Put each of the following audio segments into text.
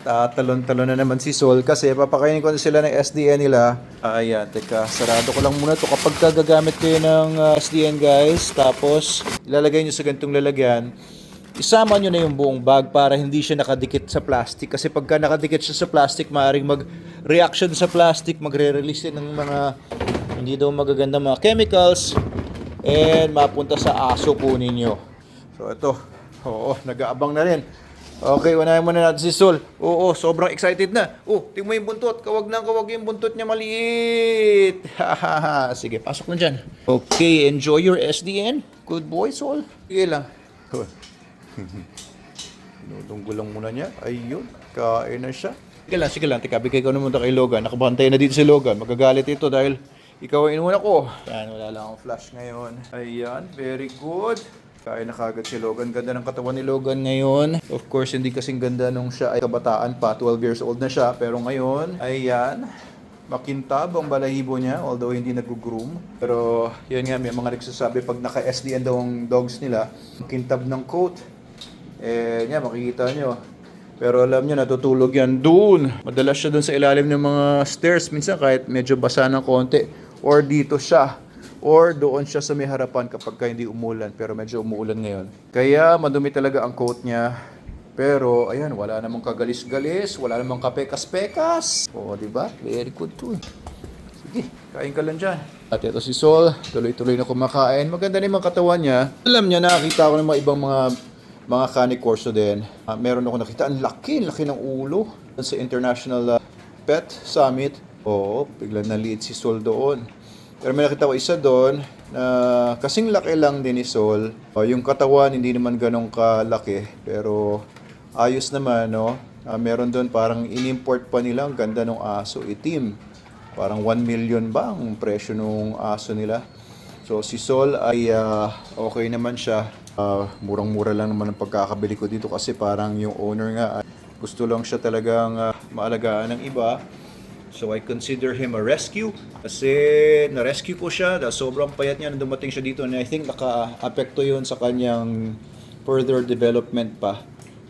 Tatalon-talon na naman si Sol kasi papakainin ko na sila ng SDN nila. Ayan, teka, sarado ko lang muna to kapag gagamit kayo ng SDN guys. Tapos, ilalagay nyo sa ganitong lalagyan. Isama nyo na yung buong bag para hindi siya nakadikit sa plastic. Kasi pagka nakadikit siya sa plastic, maaaring mag-reaction sa plastic, magre-release din ng mga hindi daw magaganda mga chemicals. And mapunta sa aso po ninyo. So ito, oo, nag-aabang na rin. Okay, unahin muna natin si Sol. Oo, sobrang excited na. Oh, tingnan mo yung buntot. Kawag na kawag yung buntot niya maliit. Sige, pasok na dyan. Okay, enjoy your SDN. Good boy, Sol. Sige lang. Tinutunggo lang muna niya. Ayun, kain na siya. Sige lang. Teka, bigay ko na muna kay Logan. Nakabantay na dito si Logan. Magagalit ito dahil ikaw ay inuna ko. Yan, wala lang akong flash ngayon. Ayan, very good. Kain na kagad si Logan. Ganda ng katawan ni Logan ngayon. Of course, hindi kasing ganda nung siya ay kabataan pa. 12 years old na siya. Pero ngayon, ayan, makintab ang balahibo niya. Although hindi nag-groom. Pero, yan nga, may mga nagsasabi pag naka-SDN daw ang dogs nila, makintab ng coat. Eh, nga, makikita nyo. Pero alam nyo, natutulog yan doon. Madalas siya doon sa ilalim ng mga stairs. Minsan kahit medyo basa ng konti. Or dito siya. Or doon siya sa may harapan kapag hindi umulan. Pero medyo umuulan ngayon. Kaya madumi talaga ang coat niya. Pero ayan, wala namang kagalis-galis. Wala namang kapekas-pekas. O, diba? Very good too. Sige, kain ka lang dyan. At ito si Sol. Tuloy-tuloy na kumakain. Maganda na yung katawan niya. Alam niya, nakakita ko ng mga ibang mga kanikorso din. Meron ako nakita. Ang laki ng ulo. Sa International Pet Summit. Oo, biglang naliit si Sol doon. Pero may nakita ko isa doon na kasing laki lang din ni Sol. Yung katawan hindi naman ganong kalaki pero ayos naman, no? Meron doon parang inimport pa nila, ang ganda ng aso, itim. Parang 1 million ba ang presyo ng aso nila. So si Sol ay okay naman siya. Murang-mura lang naman ang pagkakabili ko dito kasi parang yung owner nga gusto lang siya talagang maalagaan ng iba. So I consider him a rescue kasi na-rescue ko siya dahil sobrang payat niya nung dumating siya dito and I think naka-apekto yun sa kanyang further development pa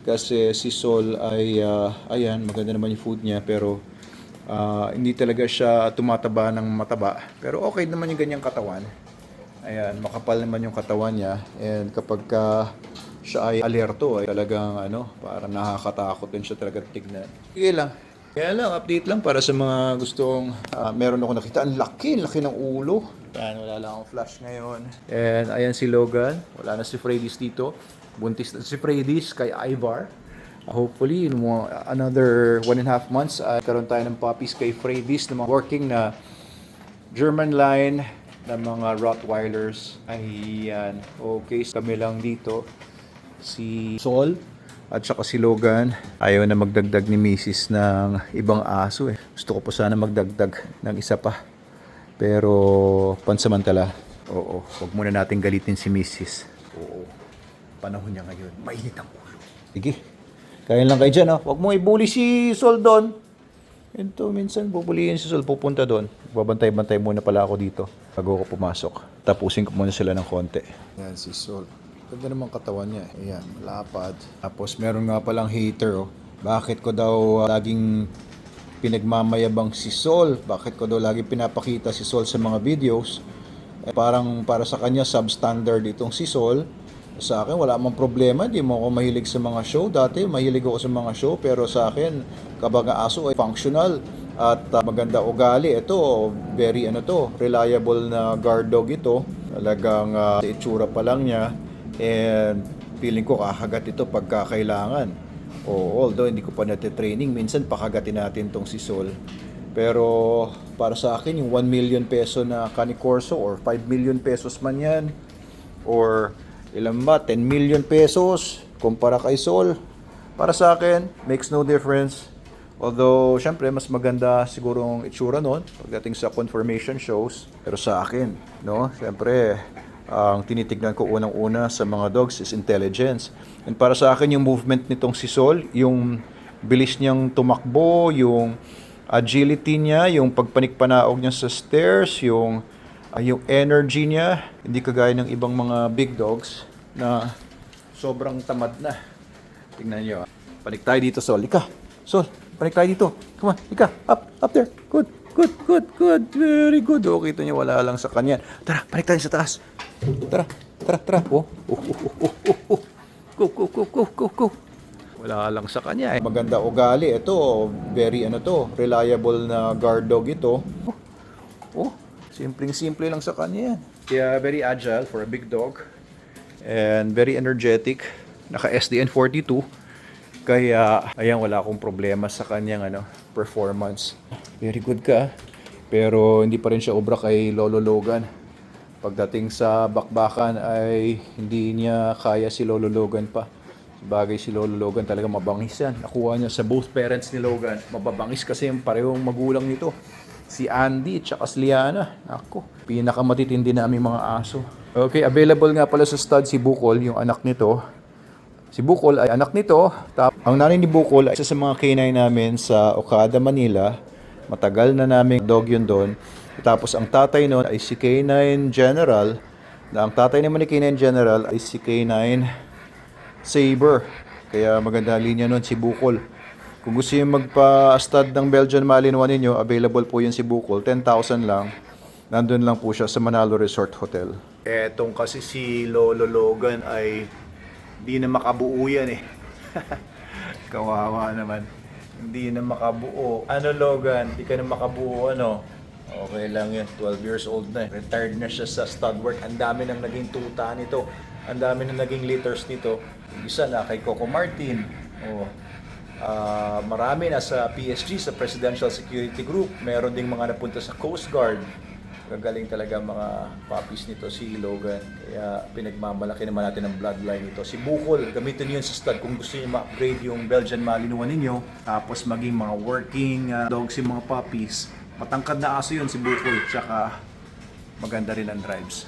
kasi si Sol ay ayan, maganda naman yung food niya pero hindi talaga siya tumataba ng mataba pero okay naman yung ganyang katawan. Ayan, makapal naman yung katawan niya and kapag siya ay alerto ay talagang para nakakatakot din siya talaga tignan. Sige lang. Kaya lang, update lang para sa mga gustong meron ako nakita. Ang laki ng ulo. Yan, wala lang akong flash ngayon. And ayan si Logan. Wala na si Freddy's dito. Buntis na si Freddy's kay Ivar. Hopefully, in another 1.5 months, karoon tayo ng puppies kay Freddy's na mga working na German line na mga Rottweilers. Ayan. Okay, kami lang dito. Si Sol. At saka si Logan, ayaw na magdagdag ni Mrs. ng ibang aso eh. Gusto ko po sana magdagdag ng isa pa. Pero pansamantala, oo, huwag muna natin galitin si Mrs. Oo, panahon niya ngayon, mainit ang ulo. Sige, kain lang kayo dyan ha. Huwag mo ibuli si Sol doon. Ito, minsan bubulihin si Sol, pupunta doon. Babantay-bantay muna pala ako dito bago ako pumasok. Tapusin ko muna sila ng konti. Yan si Sol. Ganda naman katawan niya. Ayan, lapad. Tapos meron nga palang hater. Oh. Bakit ko daw laging pinagmamayabang si Sol? Bakit ko daw laging pinapakita si Sol sa mga videos? Parang para sa kanya substandard itong si Sol. Sa akin wala mang problema. Di mo ako mahilig sa mga show. Dati mahilig ako sa mga show. Pero sa akin, kabaga aso ay functional. At maganda ugali. Ito, very reliable na guard dog ito. Talagang itsura pa lang niya. And feeling ko kakagat ito pagka kailangan. Although hindi ko pa natitraining, minsan pakagatin natin tong si Sol. Pero para sa akin, yung 1 million peso na Canicorso or 5 million pesos man yan, or ilan ba, 10 million pesos kumpara kay Sol, para sa akin, makes no difference. Although, syempre, mas maganda sigurong itsura nun pagdating sa confirmation shows. Pero sa akin, no, syempre, ang tinitignan ko unang-una sa mga dogs is intelligence. And para sa akin, yung movement nitong si Sol, yung bilis niyang tumakbo, yung agility niya, yung pagpanikpanaog niya sa stairs, yung energy niya, hindi kagaya ng ibang mga big dogs na sobrang tamad na. Tingnan niyo. Panik tayo dito, Sol. Ika. Sol, panik tayo dito. Come on, Ika. Up there. Good. Very good. Oh, kita niyo, wala lang sa kanya. Tara, panik tayo sa taas. Tara. Oh. Go. Wala lang sa kanya. Maganda ugali. Ito, very reliable na guard dog ito. Oh, simpleng-simple lang sa kanya yan. Kaya very agile for a big dog. And very energetic. Naka SDN 42. Kaya, ayan, wala akong problema sa kanyang performance. Very good ka. Pero hindi pa rin siya obra kay Lolo Logan. Pagdating sa bakbakan ay hindi niya kaya si Lolo Logan pa. Bagay si Lolo Logan talaga mabangis yan. Nakuha niya sa both parents ni Logan. Mababangis kasi yung parehong magulang nito. Si Andy at saka si Liana. Ako, pinakamatitindi na aming mga aso. Okay, available nga pala sa stud si Bukol, yung anak nito. Si Bukol ay anak nito. Ang nanay ni Bukol ay isa sa mga canine namin sa Okada, Manila. Matagal na naming dog yun doon. Tapos ang tatay noon ay si K9 General. Ang tatay naman ni K9 General ay si K9 Saber. Kaya maganda linya noon si Bukol. Kung gusto nyo magpa-stud ng Belgian Malinois ninyo, available po yun si Bukol. 10,000 lang. Nandun lang po siya sa Manalo Resort Hotel. Etong kasi si Lolo Logan ay hindi na makabuo yan eh. Kawawa naman. Hindi na makabuo. Ano Logan? Hindi ka na makabuo Okay lang yan. 12 years old na eh. Retired na siya sa stud work. Ang dami nang naging tuta nito. Ang dami nang naging litters nito. Yung isa na kay Coco Martin. Marami na sa PSG, sa Presidential Security Group. Meron ding mga napunta sa Coast Guard. Gagaling talaga mga puppies nito si Logan. Kaya pinagmamalaki naman natin ang bloodline nito. Si Bukol, gamitin niyo yun sa stud kung gusto niyo ma-upgrade yung Belgian Malinois ninyo. Tapos maging mga working dogs yung mga puppies. Matangkad na aso yun si Bukol. Tsaka maganda rin ang drives.